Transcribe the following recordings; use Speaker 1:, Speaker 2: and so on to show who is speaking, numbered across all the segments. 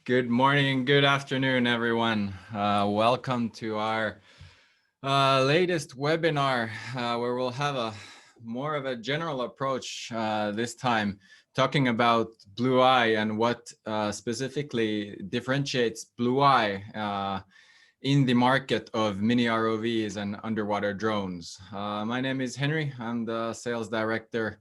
Speaker 1: Good morning, good afternoon, everyone. Welcome to our latest webinar, where we'll have a more of a general approach this time, talking about Blueye and what specifically differentiates Blueye in the market of mini ROVs and underwater drones. My name is Henry. I'm the sales director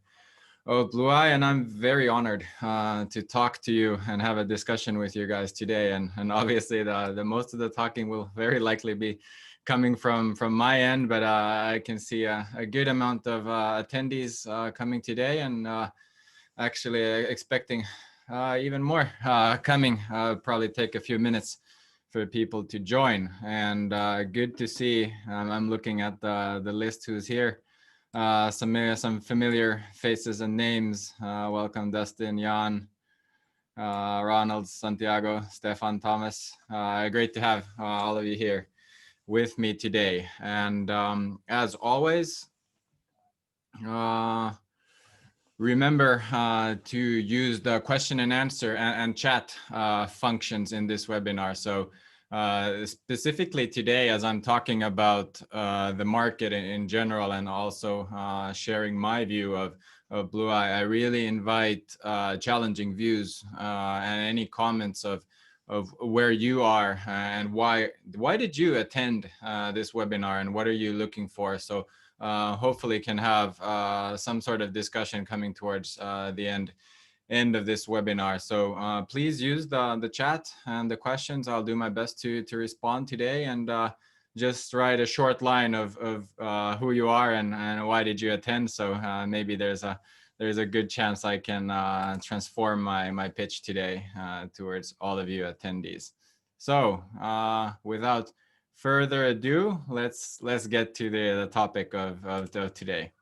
Speaker 1: of Blueye, and I'm very honored to talk to you and have a discussion with you guys today. And obviously, the most of the talking will very likely be coming from my end, but I can see a good amount of attendees coming today, and actually expecting even more coming. Probably take a few minutes for people to join, and good to see. I'm looking at the list who's here. Some familiar faces and names. Welcome, Dustin, Jan, Ronald, Santiago, Stefan, Thomas. Great to have all of you here with me today. And as always, remember to use the question and answer and chat functions in this webinar. So specifically today, as I'm talking about the market in general, and also sharing my view of Blueye, I really invite challenging views and any comments of where you are and why did you attend this webinar and what are you looking for. So hopefully can have some sort of discussion coming towards the end of this webinar. So please use the chat and the questions. I'll do my best to respond today, and just write a short line of who you are and why did you attend. So maybe there's a good chance I can transform my pitch today towards all of you attendees. So without further ado, let's get to the topic of today.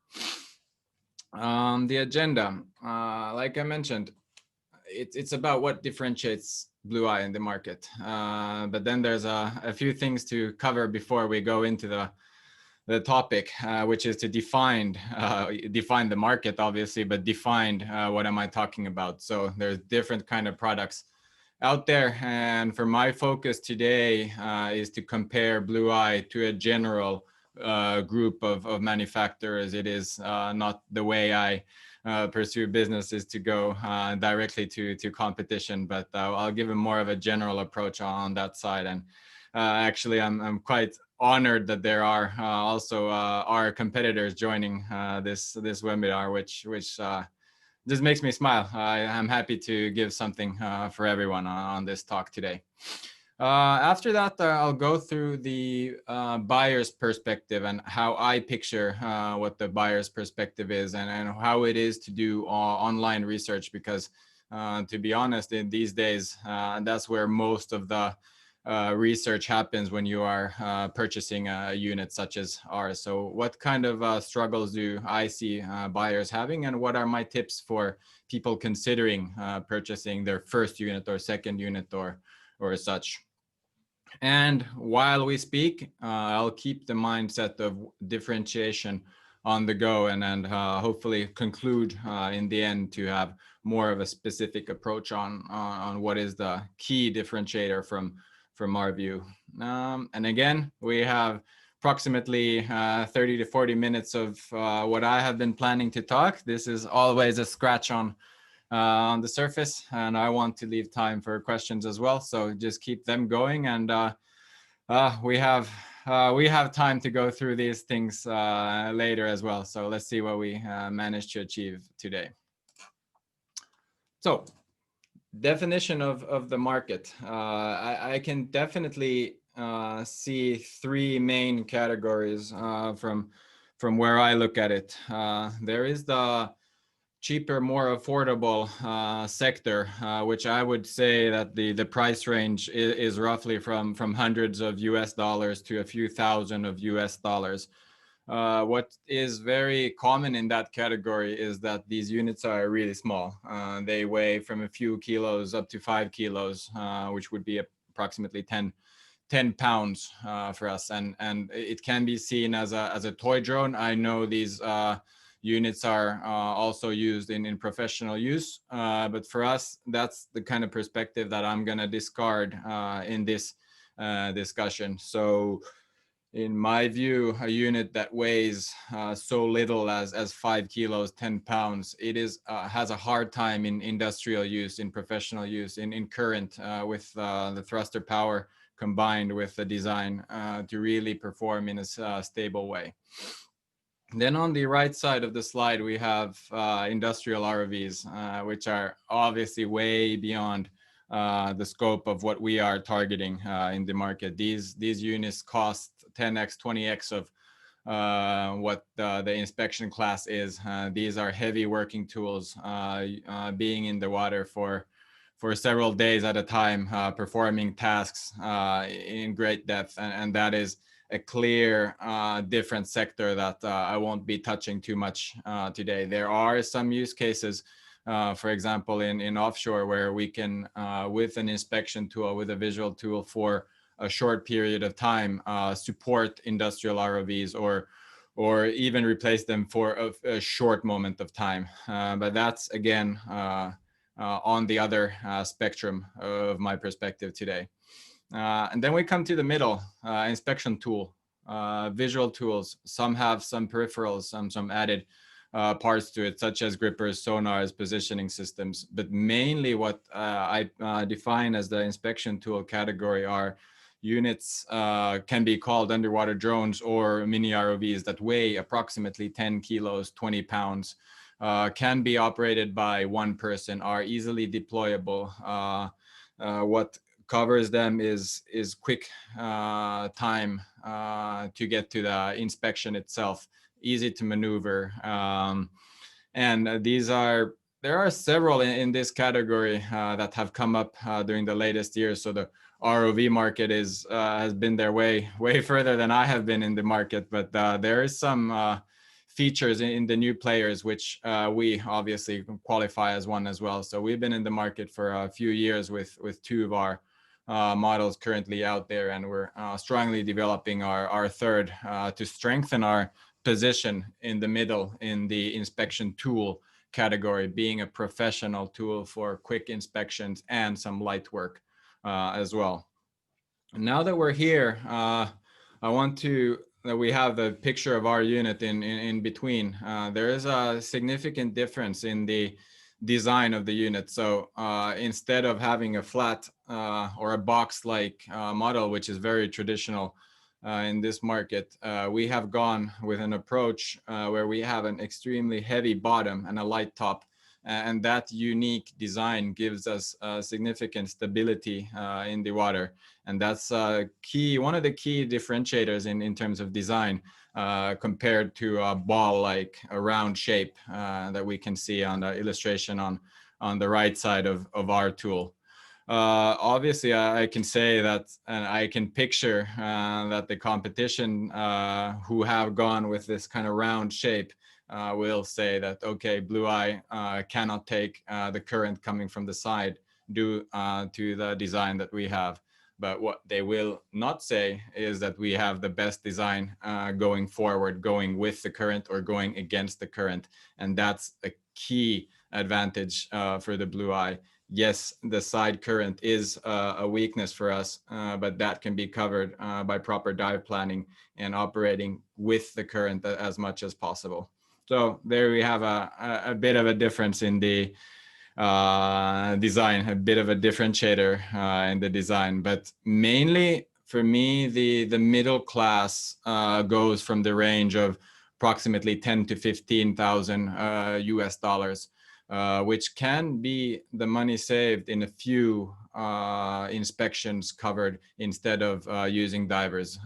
Speaker 1: The agenda, like I mentioned, it's about what differentiates Blueye in the market. But then there's a few things to cover before we go into the topic, which is to define the market, obviously, but define what am I talking about. So there's different kind of products out there, and for my focus today is to compare Blueye to a general group of manufacturers. It is not the way I pursue business, is to go directly to competition, but I'll give a more of a general approach on that side. And actually, I'm quite honored that there are also our competitors joining this webinar, which just makes me smile. I'm happy to give something for everyone on this talk today. After that, I'll go through the buyer's perspective and how I picture what the buyer's perspective is, and how it is to do online research, because to be honest, in these days, that's where most of the research happens when you are purchasing a unit such as ours. So what kind of struggles do I see buyers having, and what are my tips for people considering purchasing their first unit or second unit or such? And while we speak, I'll keep the mindset of differentiation on the go, and hopefully conclude in the end to have more of a specific approach on what is the key differentiator from our view. And again, we have approximately 30 to 40 minutes of what I have been planning to talk. This is always a scratch on the surface, and I want to leave time for questions as well. So just keep them going, and we have time to go through these things later as well. So let's see what we managed to achieve today. So definition of the market. I can definitely see three main categories from where I look at it. There is the cheaper, more affordable sector, which I would say that the price range is roughly from hundreds of US dollars to a few thousand of US dollars. What is very common in that category is that these units are really small. They weigh from a few kilos up to 5 kilos, which would be approximately 10 pounds for us. And it can be seen as a toy drone. I know these units are also used in professional use. But for us, that's the kind of perspective that I'm going to discard in this discussion. So in my view, a unit that weighs so little as 5 kilos, 10 pounds, it is has a hard time in industrial use, in professional use, in current with the thruster power combined with the design to really perform in a stable way. Then on the right side of the slide, we have industrial ROVs, which are obviously way beyond the scope of what we are targeting in the market. These units cost 10x, 20x of what the inspection class is. These are heavy working tools, being in the water for several days at a time, performing tasks in great depth, and that is a clear different sector that I won't be touching too much today. There are some use cases, for example, in offshore, where we can, with an inspection tool, with a visual tool for a short period of time, support industrial ROVs or even replace them for a short moment of time. But that's, again, on the other spectrum of my perspective today. And then we come to the middle, inspection tool, visual tools. Some have some peripherals, some added parts to it, such as grippers, sonars, positioning systems. But mainly what I define as the inspection tool category are units, can be called underwater drones or mini ROVs that weigh approximately 10 kilos, 20 pounds, can be operated by one person, are easily deployable. What covers them is quick time to get to the inspection itself, easy to maneuver. And there are several in this category that have come up during the latest years. So the ROV market has been there way further than I have been in the market, but there is some features in the new players, which we obviously qualify as one as well. So we've been in the market for a few years with two of our models currently out there, and we're strongly developing our third to strengthen our position in the middle in the inspection tool category, being a professional tool for quick inspections and some light work as well. Now that we're here, I want to that we have the picture of our unit in between. There is a significant difference in the design of the unit. So instead of having a flat or a box-like model, which is very traditional in this market, we have gone with an approach where we have an extremely heavy bottom and a light top. And that unique design gives us significant stability in the water. And that's one of the key differentiators in terms of design compared to a ball-like, a round shape that we can see on the illustration on the right side of our tool. Obviously, I can say that, and I can picture that the competition who have gone with this kind of round shape will say that, okay, Blueye cannot take the current coming from the side due to the design that we have. But what they will not say is that we have the best design going forward, going with the current or going against the current. And that's a key advantage for the Blueye. Yes, the side current is a weakness for us, but that can be covered by proper dive planning and operating with the current as much as possible. So there we have a bit of a difference in the design, a bit of a differentiator in the design. But mainly for me, the middle class goes from the range of approximately 10 to 15,000 US dollars, which can be the money saved in a few inspections covered instead of using divers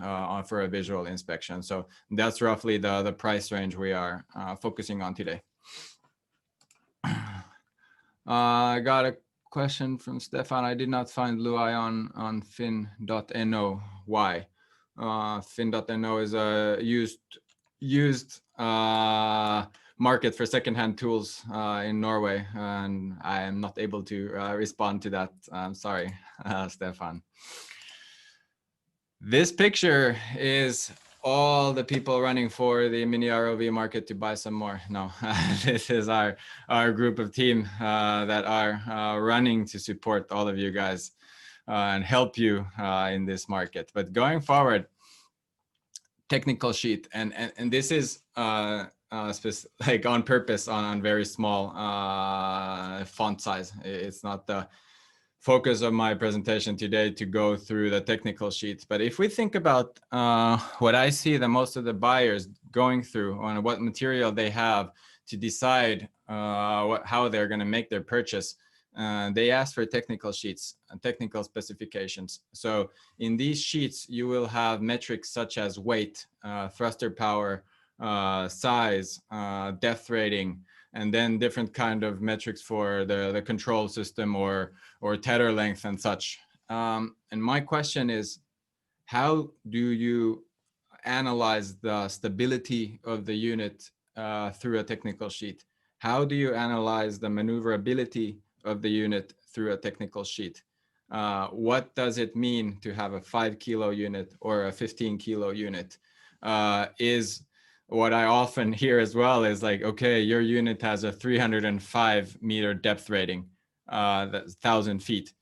Speaker 1: for a visual inspection. So that's roughly the price range we are focusing on today. I got a question from Stefan. I did not find Blueye on fin.no. Why? Fin.no is a used market for secondhand tools in Norway, and I am not able to respond to that. I'm sorry, Stefan. This picture is all the people running for the mini ROV market to buy some more. No, this is our group of team that are running to support all of you guys and help you in this market. But going forward, technical sheet, and this is like on purpose on very small font size. It's not the focus of my presentation today to go through the technical sheets. But if we think about what I see the most of the buyers going through on what material they have to decide how they're going to make their purchase, they ask for technical sheets and technical specifications. So in these sheets, you will have metrics such as weight, thruster power, size, depth rating, and then different kind of metrics for the control system or tether length and such. And my question is, how do you analyze the stability of the unit through a technical sheet? How do you analyze the maneuverability of the unit through a technical sheet? What does it mean to have a 5 kilo unit or a 15 kilo unit? Is what I often hear as well is like, okay, your unit has a 305 meter depth rating, that's 1,000 feet.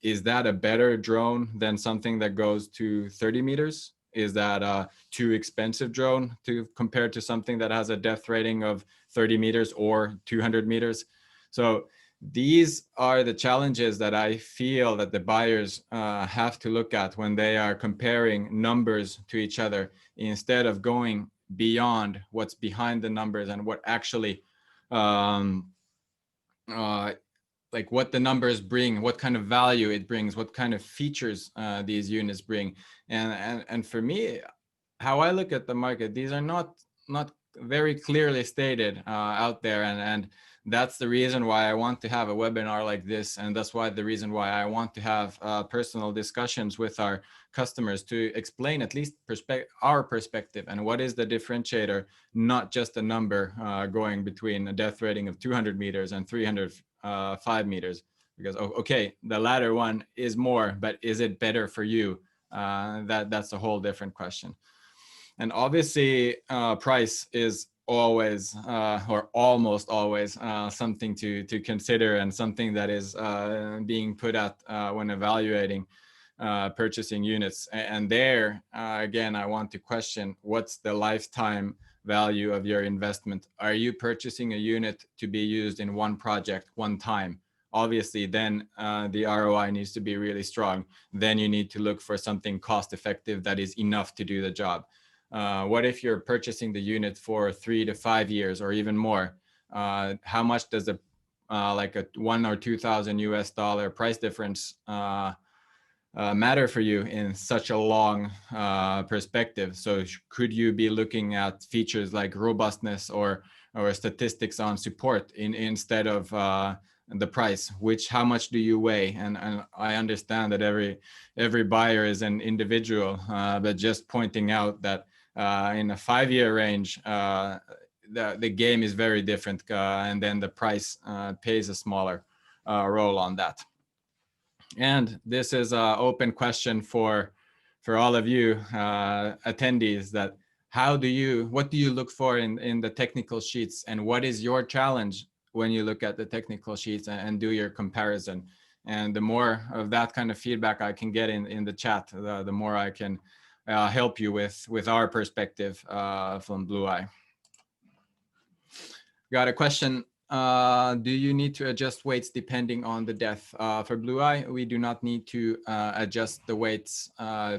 Speaker 1: Is that a better drone than something that goes to 30 meters? Is that a too expensive drone to compare to something that has a depth rating of 30 meters or 200 meters? So these are the challenges that I feel that the buyers have to look at when they are comparing numbers to each other, instead of going beyond what's behind the numbers and what actually like what the numbers bring, what kind of value it brings, what kind of features these units bring. And for me, how I look at the market, these are not very clearly stated out there, and that's the reason why I want to have a webinar like this, and that's why the reason why I want to have personal discussions with our customers to explain at least our perspective and what is the differentiator, not just a number going between a depth rating of 200 meters and 305 meters. Because okay, the latter one is more, but is it better for you? That's a whole different question. And obviously, price is always or almost always something to consider, and something that is being put at when evaluating purchasing units. And there, again, I want to question, what's the lifetime value of your investment? Are you purchasing a unit to be used in one project, one time? Obviously, then the ROI needs to be really strong. Then you need to look for something cost effective that is enough to do the job. What if you're purchasing the unit for 3 to 5 years or even more? How much does a like a $1,000 or $2,000 price difference matter for you in such a long perspective? So could you be looking at features like robustness or statistics on support instead of the price? How much do you weigh? And I understand that every buyer is an individual, but just pointing out that in a 5-year range, the game is very different, and then the price plays a smaller role on that. And this is an open question for all of you attendees, that what do you look for in the technical sheets, and what is your challenge when you look at the technical sheets and do your comparison? And the more of that kind of feedback I can get in the chat, the more I can help you with our perspective from Blueye. Got a question. Do you need to adjust weights depending on the depth? For Blueye, we do not need to adjust the weights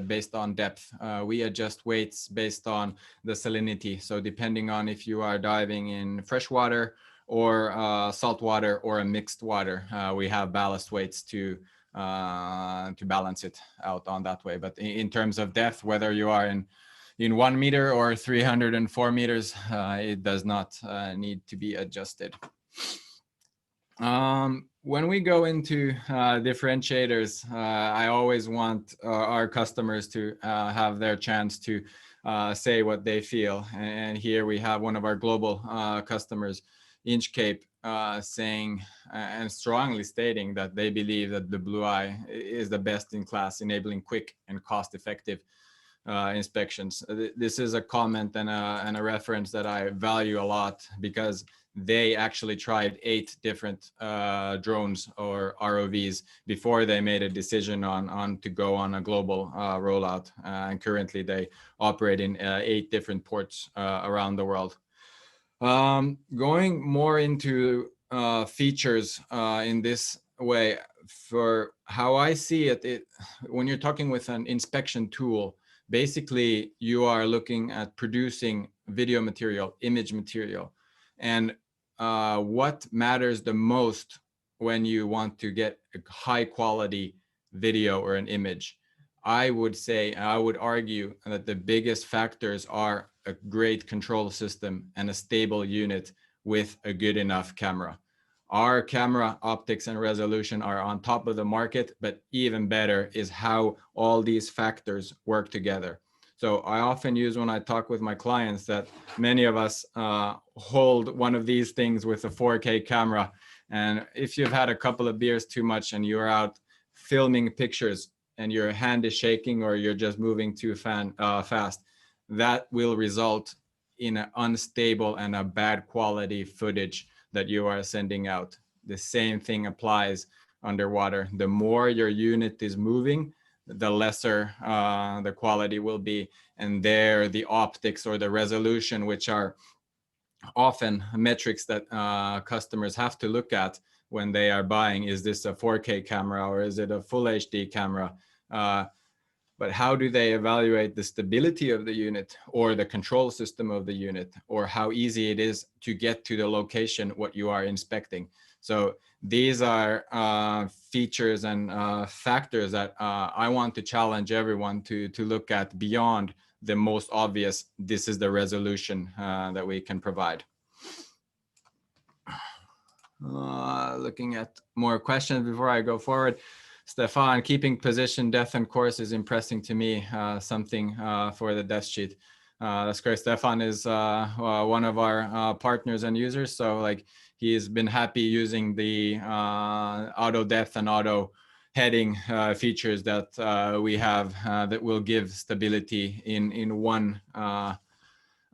Speaker 1: based on depth. We adjust weights based on the salinity. So depending on if you are diving in freshwater or salt water or a mixed water, we have ballast weights to balance it out on that way. But in terms of depth, whether you are in 1 meter or 304 meters, it does not need to be adjusted. When we go into differentiators, I always want our customers to have their chance to say what they feel. And here we have one of our global customers, Inchcape, saying and strongly stating that they believe that the Blueye is the best in class, enabling quick and cost-effective inspections. This is a comment and a reference that I value a lot, because they actually tried 8 different drones or ROVs before they made a decision on to go on a global rollout. And currently they operate in 8 different ports around the world. Going more into features in this way, for how I see it, when you're talking with an inspection tool, basically you are looking at producing video material, image material, and what matters the most when you want to get a high quality video or an image. I would say, I would argue that the biggest factors are a great control system and a stable unit with a good enough camera. Our camera optics and resolution are on top of the market, but even better is how all these factors work together. So I often use, when I talk with my clients, that many of us hold one of these things with a 4K camera. And if you've had a couple of beers too much and you're out filming pictures and your hand is shaking or you're just moving too fast, that will result in an unstable and a bad quality footage that you are sending out. The same thing applies underwater. The more your unit is moving, the lesser the quality will be. And there, the optics or the resolution, which are often metrics that customers have to look at when they are buying, is this a 4K camera or is it a full HD camera? But how do they evaluate the stability of the unit or the control system of the unit, or how easy it is to get to the location what you are inspecting? So these are features and factors that I want to challenge everyone to look at beyond the most obvious. This is the resolution that we can provide. Looking at more questions before I go forward. Stefan, keeping position, depth, and course is impressing to me. Something for the death sheet. That's great. Stefan is one of our partners and users. So like, he's been happy using the auto depth and auto heading features that we have that will give stability in one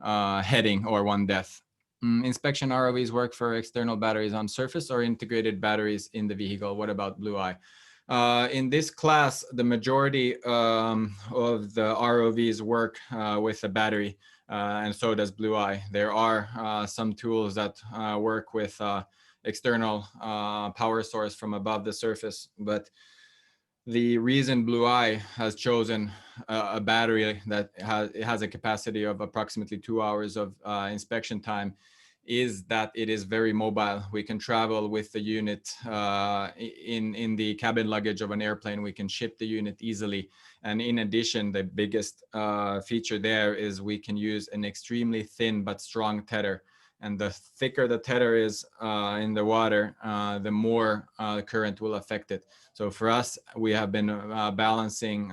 Speaker 1: heading or one depth. Inspection ROVs work for external batteries on surface or integrated batteries in the vehicle. What about Blueye? In this class, the majority of the ROVs work with a battery, and so does Blueye. There are some tools that work with external power source from above the surface, but the reason Blueye has chosen a battery that has a capacity of approximately 2 hours of inspection time is that it is very mobile. We can travel with the unit in the cabin luggage of an airplane. We can ship the unit easily. And in addition, the biggest feature there is we can use an extremely thin but strong tether. And the thicker the tether is in the water, the more current will affect it. So for us, we have been balancing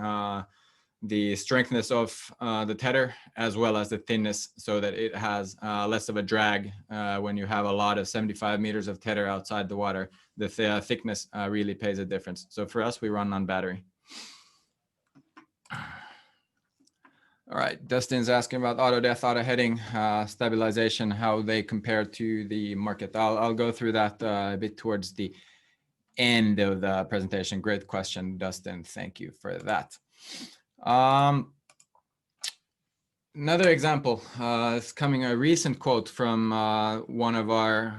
Speaker 1: the strengthness of the tether as well as the thinness, so that it has less of a drag when you have a lot of 75 meters of tether outside the water. The thickness really pays a difference. So for us, we run on battery. All right, Dustin's asking about auto depth, auto heading, stabilization, how they compare to the market. I'll go through that a bit towards the end of the presentation. Great question, Dustin. Thank you for that. Another example is coming, a recent quote from one of our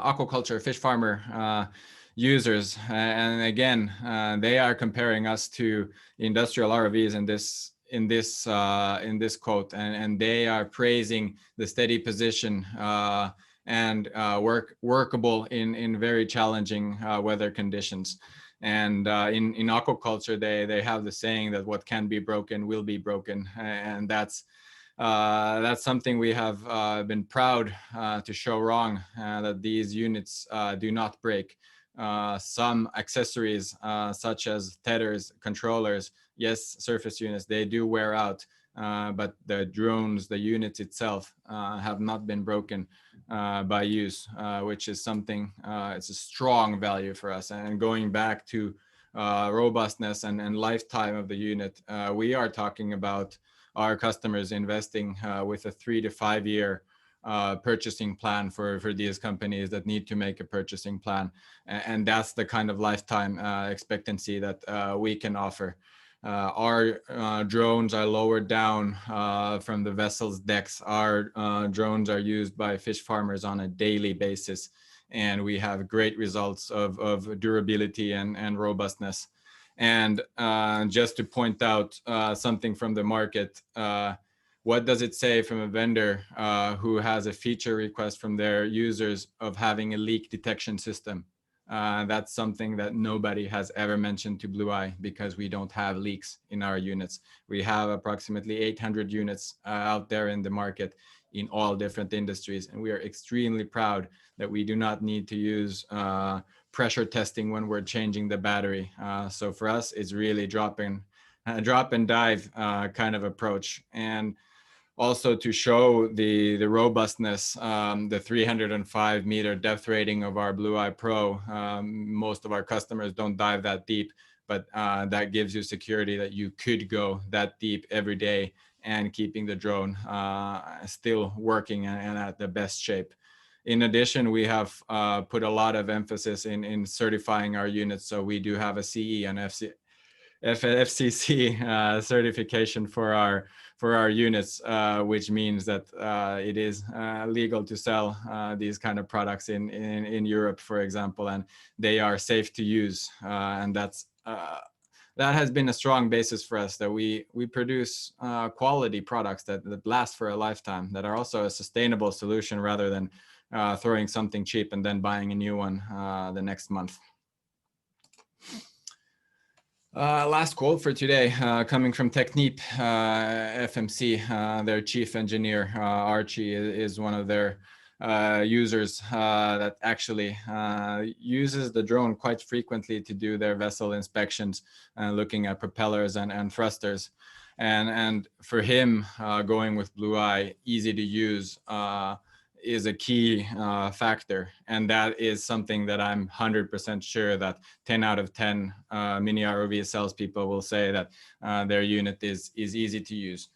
Speaker 1: aquaculture fish farmer users. And again, they are comparing us to industrial ROVs in this quote, and they are praising the steady position and workable in very challenging weather conditions. And in aquaculture, they have the saying that what can be broken will be broken, and that's something we have been proud to show wrong, that these units do not break. Some accessories such as tethers, controllers, yes, surface units, they do wear out, but the drones, the units itself have not been broken by use, which is something, it's a strong value for us. And going back to robustness and lifetime of the unit, we are talking about our customers investing with a 3 to 5 year purchasing plan for these companies that need to make a purchasing plan. And that's the kind of lifetime expectancy that we can offer. Our drones are lowered down from the vessel's decks. Our drones are used by fish farmers on a daily basis, and we have great results of durability and robustness. And just to point out something from the market, what does it say from a vendor who has a feature request from their users of having a leak detection system? That's something that nobody has ever mentioned to Blueye, because we don't have leaks in our units. We have approximately 800 units out there in the market in all different industries, and we are extremely proud that we do not need to use pressure testing when we're changing the battery. So for us, it's really drop and dive kind of approach. And also to show the robustness, the 305 meter depth rating of our Blueye Pro. Most of our customers don't dive that deep, but that gives you security that you could go that deep every day and keeping the drone still working and at the best shape. In addition, we have put a lot of emphasis in certifying our units. So we do have a CE and FCC certification for our units, which means that it is legal to sell these kind of products in Europe, for example, and they are safe to use. And that has been a strong basis for us, that we produce quality products that last for a lifetime, that are also a sustainable solution rather than throwing something cheap and then buying a new one the next month. Last quote for today, coming from Technip FMC. Their chief engineer, Archie, is one of their users that actually uses the drone quite frequently to do their vessel inspections and looking at propellers and thrusters. And for him, going with Blueye, easy to use, is a key factor. And that is something that I'm 100% sure that 10 out of 10 mini ROV salespeople will say that their unit is easy to use.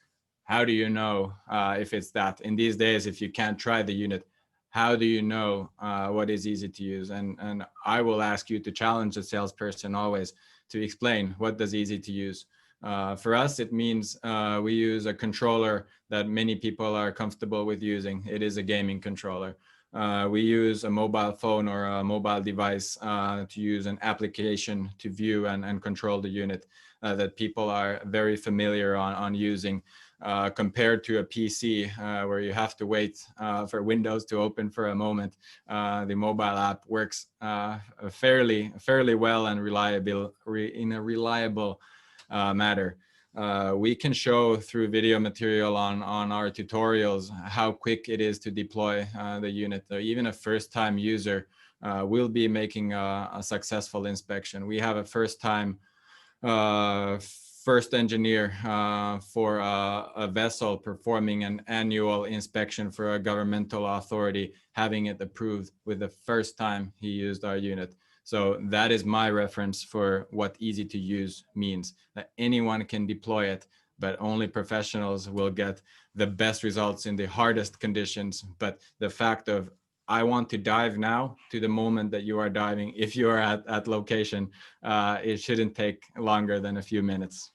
Speaker 1: How do you know if it's that? In these days, if you can't try the unit, how do you know what is easy to use? And I will ask you to challenge a salesperson always to explain what does easy to use. For us, it means we use a controller that many people are comfortable with using. It is a gaming controller. We use a mobile phone or a mobile device to use an application to view and control the unit that people are very familiar on using, compared to a PC where you have to wait for Windows to open for a moment. The mobile app works fairly well and in a reliable matter. We can show through video material on our tutorials how quick it is to deploy the unit. So even a first-time user will be making a successful inspection. We have a first engineer for a vessel performing an annual inspection for a governmental authority, having it approved with the first time he used our unit. So that is my reference for what easy to use means, that anyone can deploy it, but only professionals will get the best results in the hardest conditions. But the fact of, I want to dive now, to the moment that you are diving, if you are at location, it shouldn't take longer than a few minutes.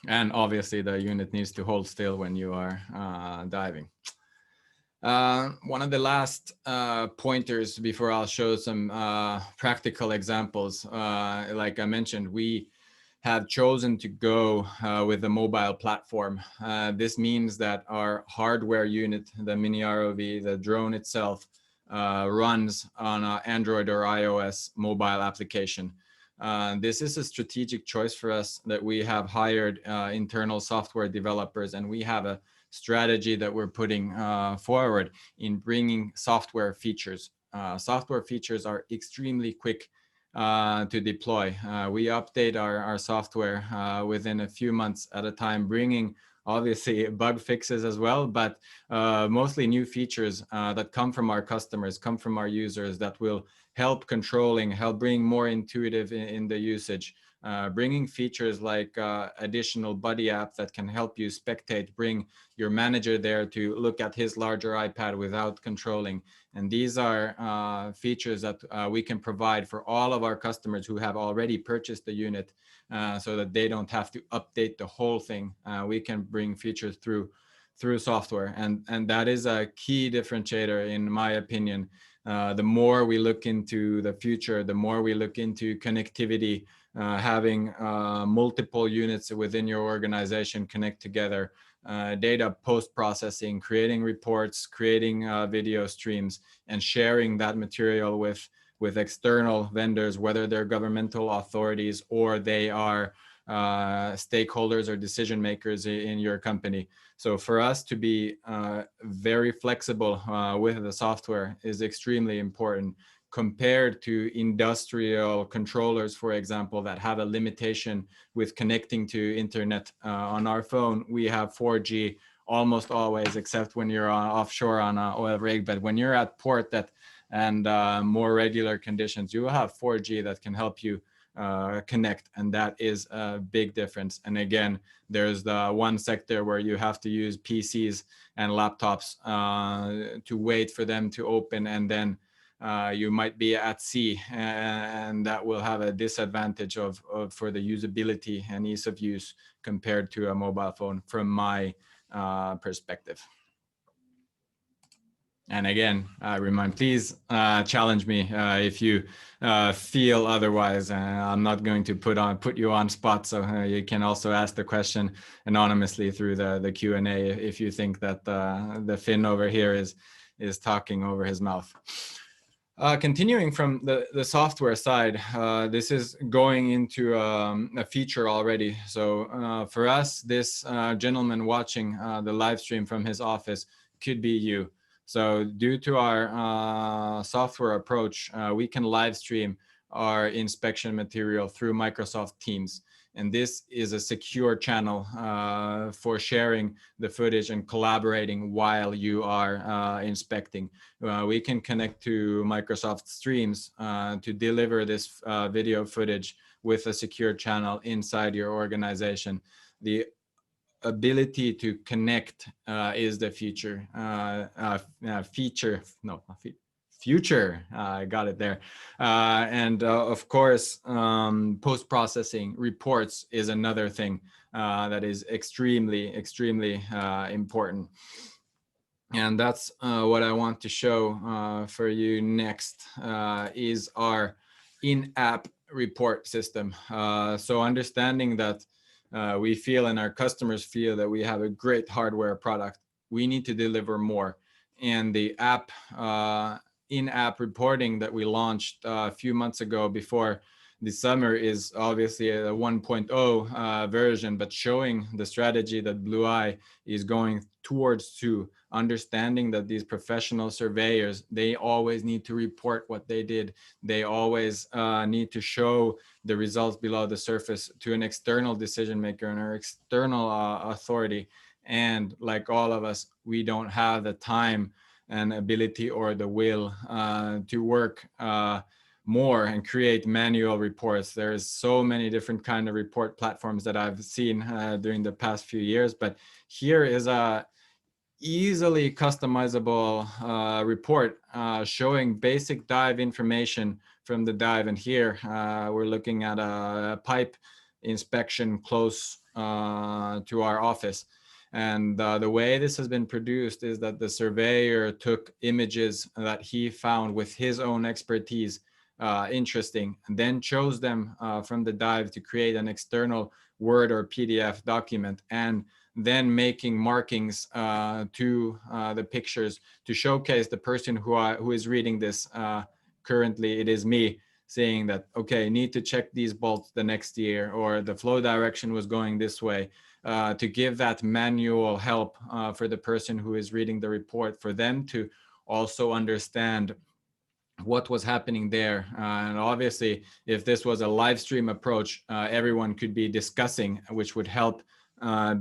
Speaker 1: And obviously the unit needs to hold still when you are diving. One of the last pointers before I'll show some practical examples, like I mentioned, we have chosen to go with a mobile platform. This means that our hardware unit, the mini ROV, the drone itself, runs on an Android or iOS mobile application. This is a strategic choice for us, that we have hired internal software developers, and we have a strategy that we're putting forward in bringing software features. Software features are extremely quick to deploy. We update our software within a few months at a time, bringing obviously bug fixes as well, but mostly new features that come from our customers, come from our users, that will help controlling, help bring more intuitive in the usage. Bringing features like additional buddy app that can help you spectate, bring your manager there to look at his larger iPad without controlling. And these are features that we can provide for all of our customers who have already purchased the unit, so that they don't have to update the whole thing. We can bring features through software, and that is a key differentiator in my opinion. The more we look into the future, the more we look into connectivity, having multiple units within your organization connect together, data post-processing, creating reports, creating video streams, and sharing that material with external vendors, whether they're governmental authorities or they are stakeholders or decision makers in your company. So for us to be very flexible with the software is extremely important, compared to industrial controllers, for example, that have a limitation with connecting to internet. On our phone, we have 4G almost always, except when you're offshore on an oil rig. But when you're at port and more regular conditions, you will have 4G that can help you connect, and that is a big difference. And again, there's the one sector where you have to use PCs and laptops to wait for them to open, and then you might be at sea, and that will have a disadvantage for the usability and ease of use compared to a mobile phone from my perspective. And again, I remind, please challenge me if you feel otherwise. I'm not going to put you on spot, so you can also ask the question anonymously through the Q&A if you think that the Finn over here is talking over his mouth. Continuing from the software side, this is going into a feature already. So for us, this gentleman watching the live stream from his office could be you. So due to our software approach, we can live stream our inspection material through Microsoft Teams. And this is a secure channel for sharing the footage and collaborating while you are inspecting. We can connect to Microsoft Streams to deliver this video footage with a secure channel inside your organization. The ability to connect is the future. Future. I got it there. And of course, post-processing reports is another thing that is extremely important. And that's what I want to show for you next is our in-app report system. So understanding that we feel and our customers feel that we have a great hardware product, we need to deliver more. And the app, in-app reporting that we launched a few months ago before the summer is obviously a 1.0 version, but showing the strategy that Blueye is going towards, to understanding that these professional surveyors, they always need to report what they did. They always need to show the results below the surface to an external decision maker and our external authority. And like all of us, we don't have the time and ability or the will to work more and create manual reports. There's so many different kind of report platforms that I've seen during the past few years, but here is a easily customizable report showing basic dive information from the dive. And here we're looking at a pipe inspection close to our office. And the way this has been produced is that the surveyor took images that he found with his own expertise interesting, and then chose them from the dive to create an external Word or PDF document, and then making markings to the pictures to showcase the person who is reading this. Currently, it is me, saying that, okay, need to check these bolts the next year, or the flow direction was going this way, to give that manual help for the person who is reading the report, for them to also understand what was happening there. And obviously, if this was a live stream approach, everyone could be discussing, which would help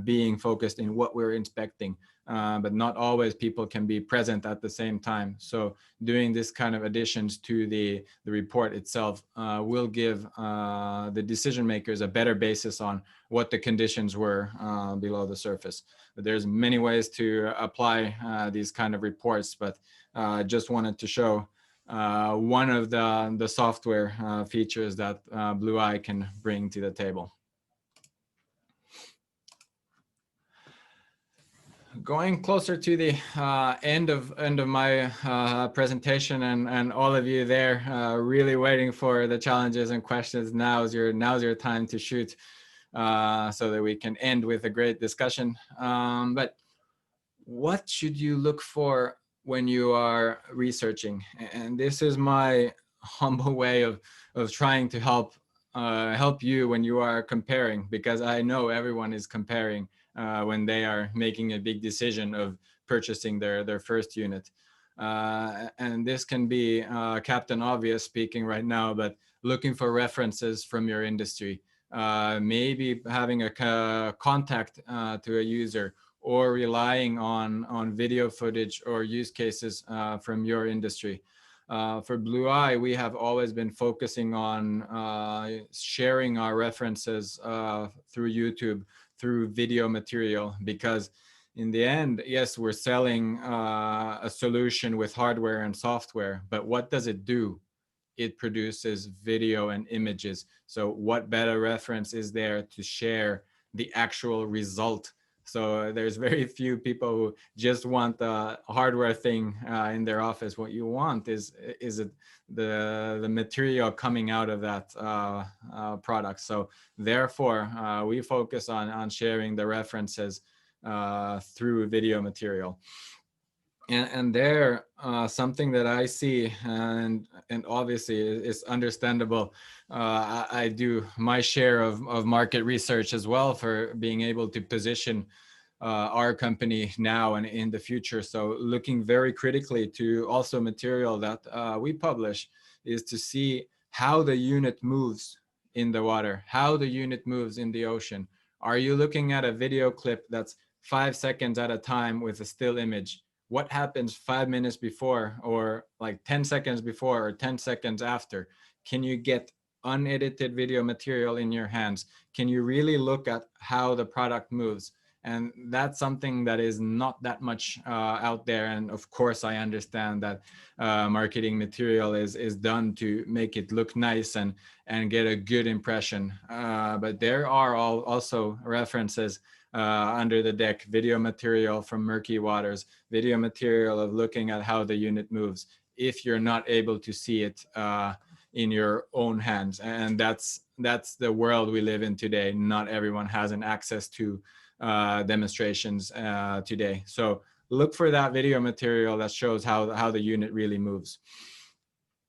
Speaker 1: being focused in what we're inspecting. But not always people can be present at the same time. So doing this kind of additions to the report itself will give the decision makers a better basis on what the conditions were below the surface. But there's many ways to apply these kind of reports, but just wanted to show one of the software features that Blueye can bring to the table. Going closer to the end of my presentation, and all of you there really waiting for the challenges and questions. Now's your time to shoot, so that we can end with a great discussion. But what should you look for when you are researching? And this is my humble way of trying to help you when you are comparing, because I know everyone is comparing when they are making a big decision of purchasing their first unit. And this can be Captain Obvious speaking right now, but looking for references from your industry, maybe having a contact to a user, or relying on video footage or use cases from your industry. For Blueye, we have always been focusing on sharing our references through YouTube, through video material, because in the end, yes, we're selling a solution with hardware and software, but what does it do? It produces video and images. So what better reference is there to share the actual result? So there's very few people who just want the hardware thing in their office. What you want is it the material coming out of that product. So therefore, we focus on sharing the references through video material. And there, something that I see, and obviously is understandable. I do my share of market research as well for being able to position our company now and in the future. So looking very critically to also material that we publish is to see how the unit moves in the water, how the unit moves in the ocean. Are you looking at a video clip that's 5 seconds at a time with a still image? What happens 5 minutes before, or like 10 seconds before, or 10 seconds after? Can you get unedited video material in your hands? Can you really look at how the product moves? And that's something that is not that much out there. And of course, I understand that marketing material is done to make it look nice and get a good impression. But there are also references under the deck, video material from murky waters, video material of looking at how the unit moves, if you're not able to see it in your own hands. And that's the world we live in today. Not everyone has an access to demonstrations today. So look for that video material that shows how the unit really moves.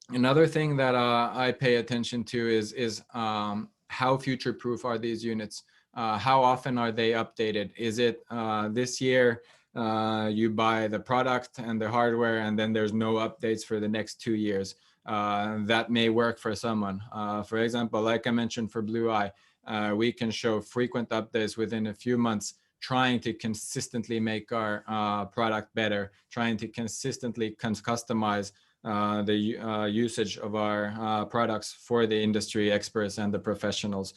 Speaker 1: Another thing that I pay attention to is how future-proof are these units? How often are they updated? Is it this year you buy the product and the hardware and then there's no updates for the next 2 years? That may work for someone. For example, like I mentioned for Blueye, we can show frequent updates within a few months, trying to consistently make our product better, trying to consistently customize the usage of our products for the industry experts and the professionals.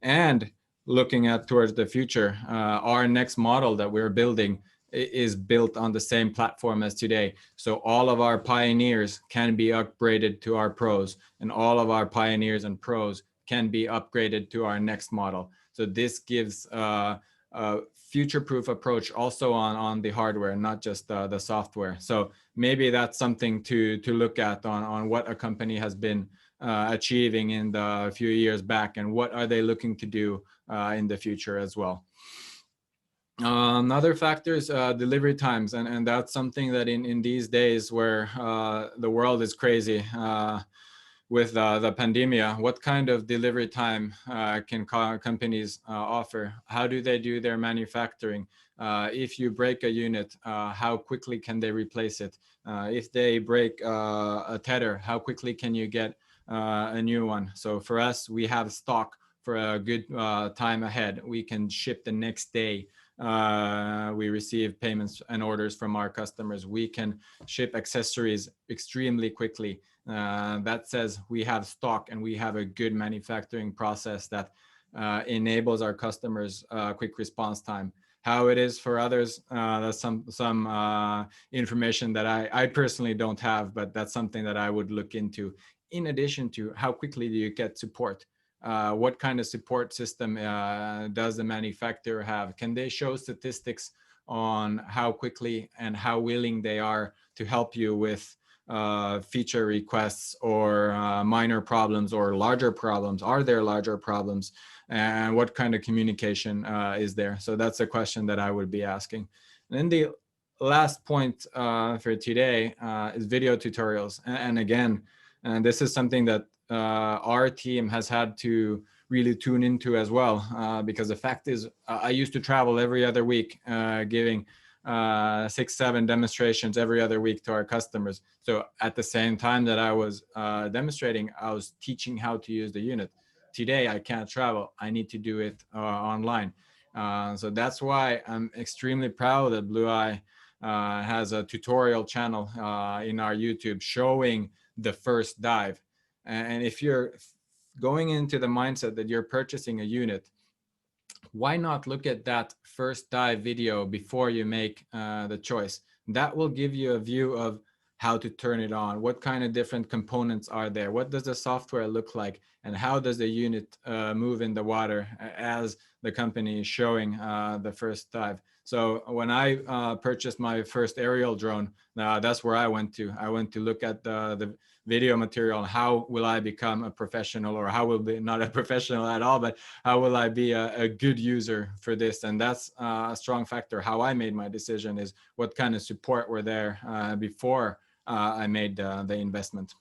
Speaker 1: And looking at towards the future, our next model that we're building is built on the same platform as today. So all of our pioneers can be upgraded to our pros, and all of our pioneers and pros can be upgraded to our next model. So this gives a future-proof approach also on the hardware, not just the software. So maybe that's something to look at on what a company has been achieving in the few years back, and what are they looking to do in the future as well. Another factor is delivery times, and that's something that in these days where the world is crazy with the pandemic, what kind of delivery time can companies offer? How do they do their manufacturing? If you break a unit, how quickly can they replace it? If they break a tether, how quickly can you get a new one? So for us, we have stock for a good time ahead. We can ship the next day. We receive payments and orders from our customers. We can ship accessories extremely quickly. That says we have stock and we have a good manufacturing process that enables our customers quick response time. How it is for others, that's some information that I personally don't have, but that's something that I would look into. In addition to how quickly do you get support? What kind of support system does the manufacturer have? Can they show statistics on how quickly and how willing they are to help you with feature requests or minor problems or larger problems? Are there larger problems? And what kind of communication is there? So that's a question that I would be asking. And then the last point for today is video tutorials. And again, this is something that our team has had to really tune into as well, because the fact is I used to travel every other week giving 6-7 demonstrations every other week to our customers. So at the same time that I was demonstrating, I was teaching how to use the unit. Today I can't travel, I need to do it online. So that's why I'm extremely proud that Blueye has a tutorial channel in our YouTube showing the first dive. And if you're going into the mindset that you're purchasing a unit, why not look at that first dive video before you make the choice? That will give you a view of how to turn it on, what kind of different components are there, what does the software look like, and how does the unit move in the water as the company is showing the first dive. So when I purchased my first aerial drone, that's where I went to. I went to look at the video material. How will I become a professional, or how will be not a professional at all, but how will I be a good user for this? And that's a strong factor. How I made my decision is what kind of support were there before I made the investment.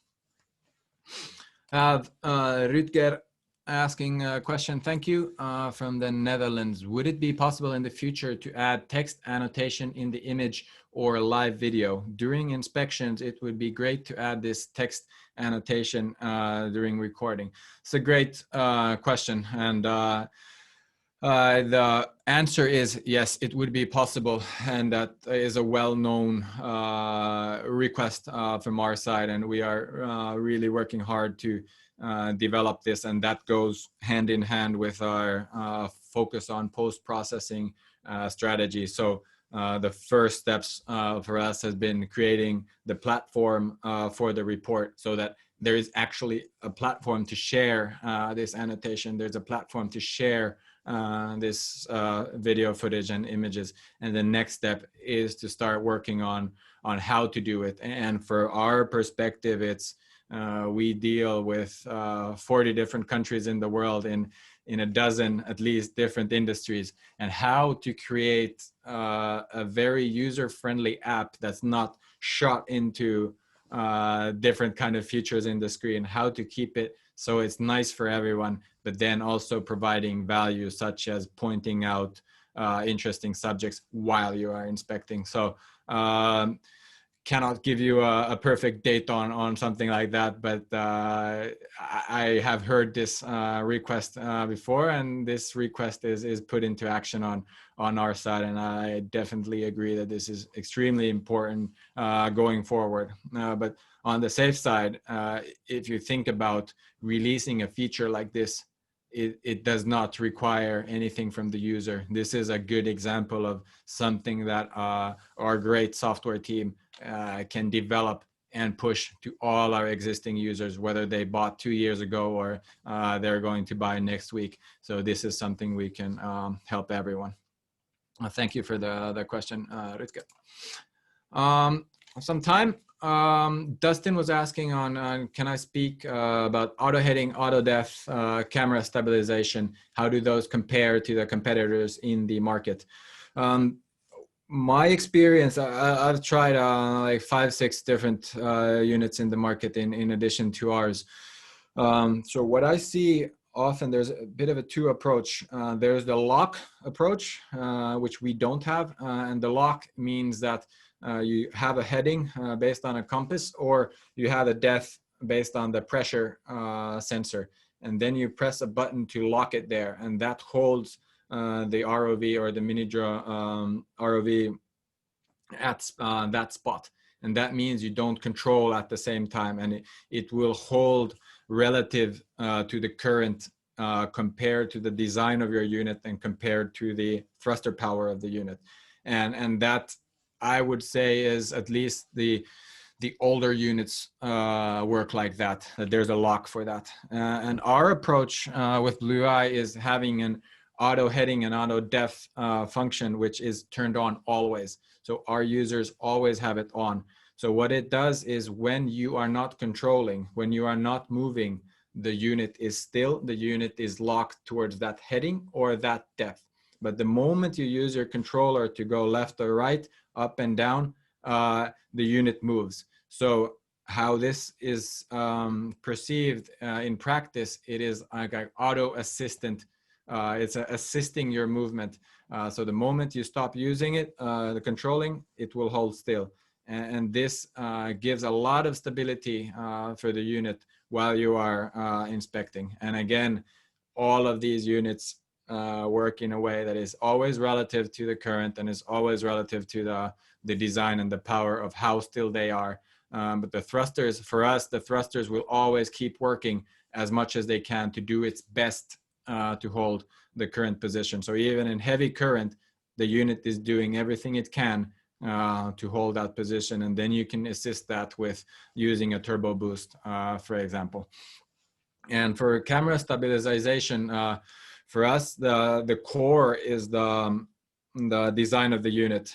Speaker 1: Rutger asking a question. Thank you, from the Netherlands. Would it be possible in the future to add text annotation in the image or live video? During inspections, it would be great to add this text annotation during recording. It's a great question. And the answer is yes, it would be possible, and that is a well-known request from our side, and we are really working hard to develop this, and that goes hand in hand with our focus on post-processing strategy. So the first steps for us has been creating the platform for the report, so that there is actually a platform to share this annotation. There's a platform to share this video footage and images. And the next step is to start working on how to do it. And for our perspective, it's we deal with 40 different countries in the world in a dozen at least different industries, and how to create a very user-friendly app that's not shot into different kind of features in the screen, how to keep it so it's nice for everyone, but then also providing value such as pointing out interesting subjects while you are inspecting. So cannot give you a perfect date on something like that, but I have heard this request before, and this request is put into action on our side, and I definitely agree that this is extremely important going forward. But on the safe side, if you think about releasing a feature like this, it does not require anything from the user. This is a good example of something that our great software team can develop and push to all our existing users, whether they bought 2 years ago or they're going to buy next week. So this is something we can help everyone. Thank you for the question, Rutger. Sometime Dustin was asking on can I speak about auto heading, auto def, camera stabilization? How do those compare to the competitors in the market? My experience, I've tried like 5-6 different units in the market in addition to ours. So what I see often, there's a bit of a two approach. There's the lock approach, which we don't have. And the lock means that you have a heading based on a compass, or you have a depth based on the pressure sensor. and then you press a button to lock it there, and that holds the ROV or the mini drone ROV at that spot. And that means you don't control at the same time, and it will hold relative to the current compared to the design of your unit and compared to the thruster power of the unit. And that, I would say, is at least the older units work like that there's a lock for that. And our approach with Blueye is having an auto heading and auto depth function, which is turned on always. So our users always have it on. So what it does is when you are not controlling, when you are not moving, the unit is still, the unit is locked towards that heading or that depth. But the moment you use your controller to go left or right, up and down, the unit moves. So how this is perceived in practice, it is like an auto assistant. It's assisting your movement. So the moment you stop using it, the controlling, it will hold still. And this gives a lot of stability for the unit while you are inspecting. And again, all of these units work in a way that is always relative to the current and is always relative to the design and the power of how still they are. But the thrusters, for us, the thrusters will always keep working as much as they can to do its best to hold the current position. So even in heavy current, the unit is doing everything it can to hold that position. And then you can assist that with using a turbo boost, for example. And for camera stabilization, for us, the core is the design of the unit.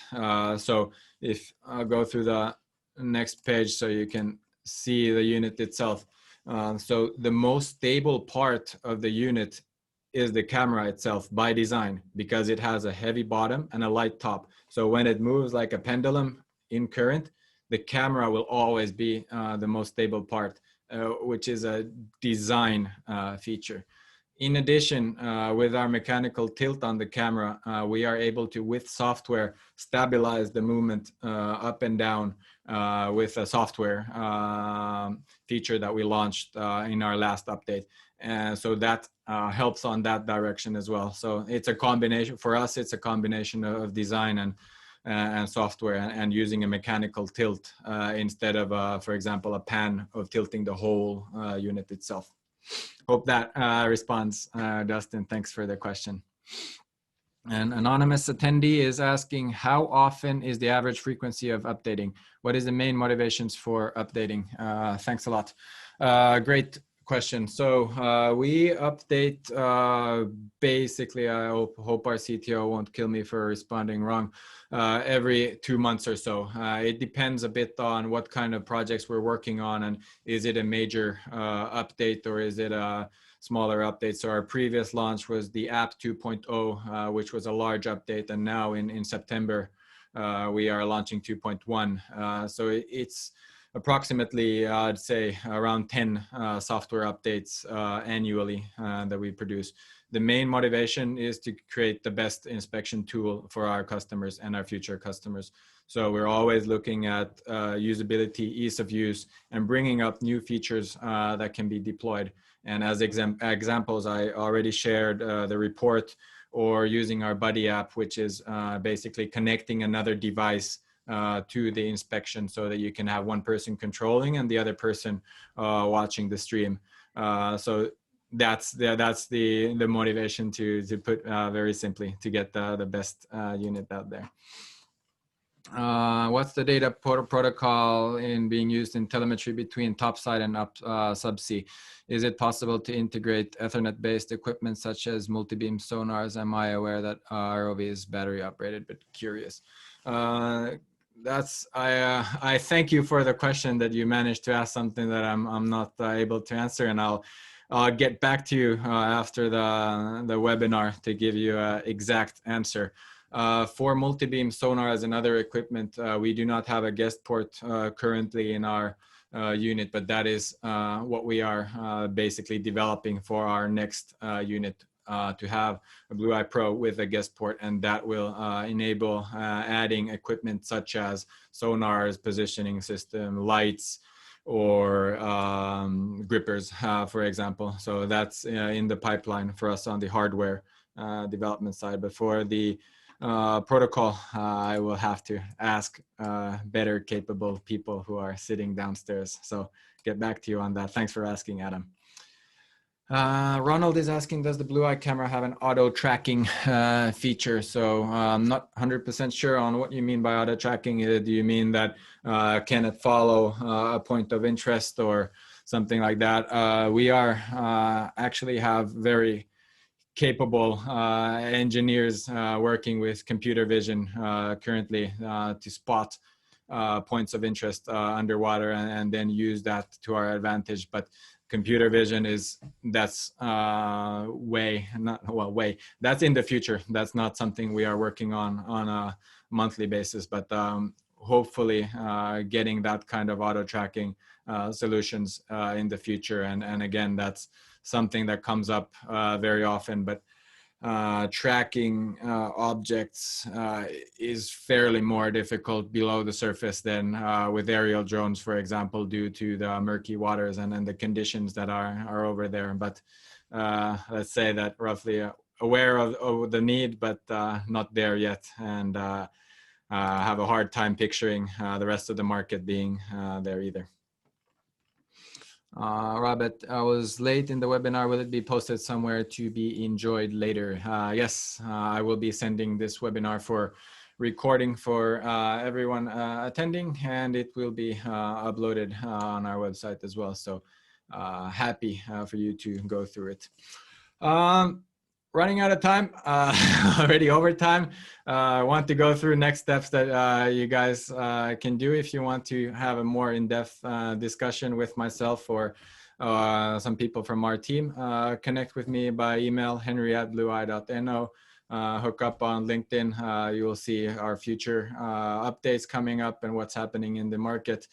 Speaker 1: So if I go through the next page so you can see the unit itself. So the most stable part of the unit is the camera itself by design, because it has a heavy bottom and a light top. So when it moves like a pendulum in current, the camera will always be the most stable part, which is a design feature. In addition, with our mechanical tilt on the camera, we are able to, with software, stabilize the movement up and down with a software feature that we launched in our last update. And so that helps on that direction as well. So it's a combination, for us, it's a combination of design and software and using a mechanical tilt instead of, for example, a pan of tilting the whole unit itself. Hope that responds, Dustin. Thanks for the question. An anonymous attendee is asking, how often is the average frequency of updating? What is the main motivations for updating? Thanks a lot. Great question. So we update basically, I hope our CTO won't kill me for responding wrong, every 2 months or so. It depends a bit on what kind of projects we're working on, and is it a major update or is it a smaller update. So our previous launch was the app 2.0, which was a large update, and now in September we are launching 2.1. So it's approximately, I'd say, around 10 software updates annually that we produce. The main motivation is to create the best inspection tool for our customers and our future customers. So we're always looking at usability, ease of use, and bringing up new features that can be deployed. And as examples, I already shared the report, or using our Buddy app, which is basically connecting another device to the inspection so that you can have one person controlling and the other person watching the stream. So that's the motivation to put very simply, to get the best unit out there. What's the data protocol in being used in telemetry between topside and up subsea? Is it possible to integrate Ethernet-based equipment such as multibeam sonars? Am I aware that ROV is battery operated, but curious. I thank you for the question, that you managed to ask something that I'm not able to answer, and I'll get back to you after the webinar to give you an exact answer. For multibeam sonars and other equipment, we do not have a guest port currently in our unit, but that is what we are basically developing for our next unit, to have a Blueye Pro with a guest port, and that will enable adding equipment such as sonars, positioning system, lights, or grippers, for example. So that's in the pipeline for us on the hardware development side. But for the protocol, I will have to ask better capable people who are sitting downstairs. So get back to you on that. Thanks for asking, Adam. Ronald is asking, does the Blueye camera have an auto tracking feature? So I'm not 100% sure on what you mean by auto tracking. Do you mean that can it follow a point of interest or something like that? We are actually have very capable engineers working with computer vision currently to spot points of interest underwater and then use that to our advantage. But computer vision that's that's in the future. That's not something we are working on a monthly basis, but hopefully getting that kind of auto tracking solutions in the future. And again, that's something that comes up very often, but tracking objects is fairly more difficult below the surface than with aerial drones, for example, due to the murky waters and the conditions that are over there. But let's say that roughly aware of the need, but not there yet, and have a hard time picturing the rest of the market being there either. Robert, I was late in the webinar. Will it be posted somewhere to be enjoyed later? Yes, I will be sending this webinar for recording for everyone attending, and it will be uploaded on our website as well. So happy for you to go through it. Running out of time, already over time. I want to go through next steps that you guys can do if you want to have a more in-depth discussion with myself or some people from our team. Connect with me by email, henry@blueye.no. Hook up on LinkedIn. You will see our future updates coming up and what's happening in the market.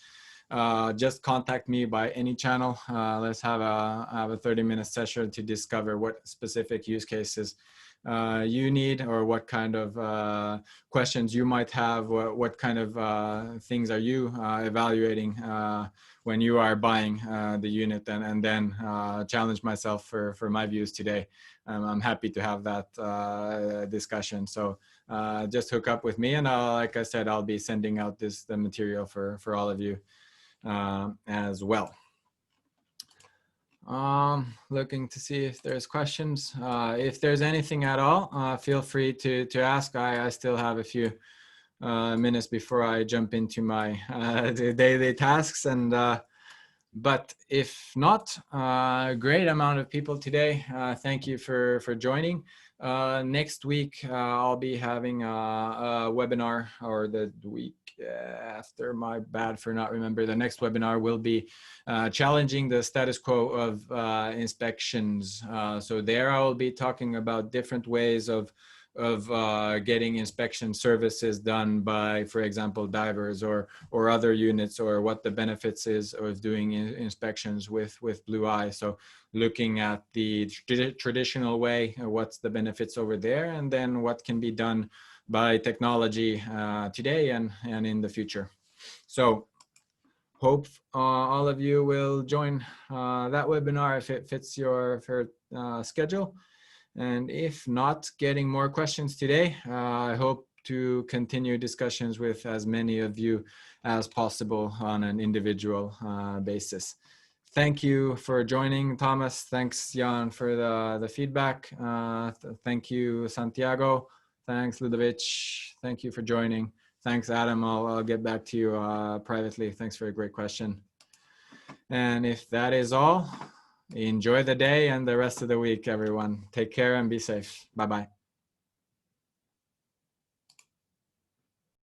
Speaker 1: Just contact me by any channel. Let's have a 30-minute session to discover what specific use cases you need, or what kind of questions you might have, what kind of things are you evaluating when you are buying the unit, and then challenge myself for my views today. I'm happy to have that discussion. So just hook up with me, and like I said, I'll be sending out the material for all of you as well. Looking to see if there's questions. If there's anything at all, feel free to ask. I still have a few minutes before I jump into my daily tasks, and but if not, great amount of people today. Thank you for joining. Next week, I'll be having a webinar, or the week after, my bad for not remember. The next webinar will be challenging the status quo of inspections. So there I will be talking about different ways of getting inspection services done by, for example, divers or other units, or what the benefits is of doing inspections with Blueye. So looking at the traditional way, what's the benefits over there, and then what can be done by technology today and in the future. So hope all of you will join that webinar if it fits your schedule. And if not, getting more questions today. I hope to continue discussions with as many of you as possible on an individual basis. Thank you for joining, Thomas. Thanks, Jan, for the feedback. Thank you, Santiago. Thanks, Ludovic. Thank you for joining. Thanks, Adam. I'll get back to you privately. Thanks for a great question. And if that is all, enjoy the day and the rest of the week, everyone. Take care and be safe. Bye-bye.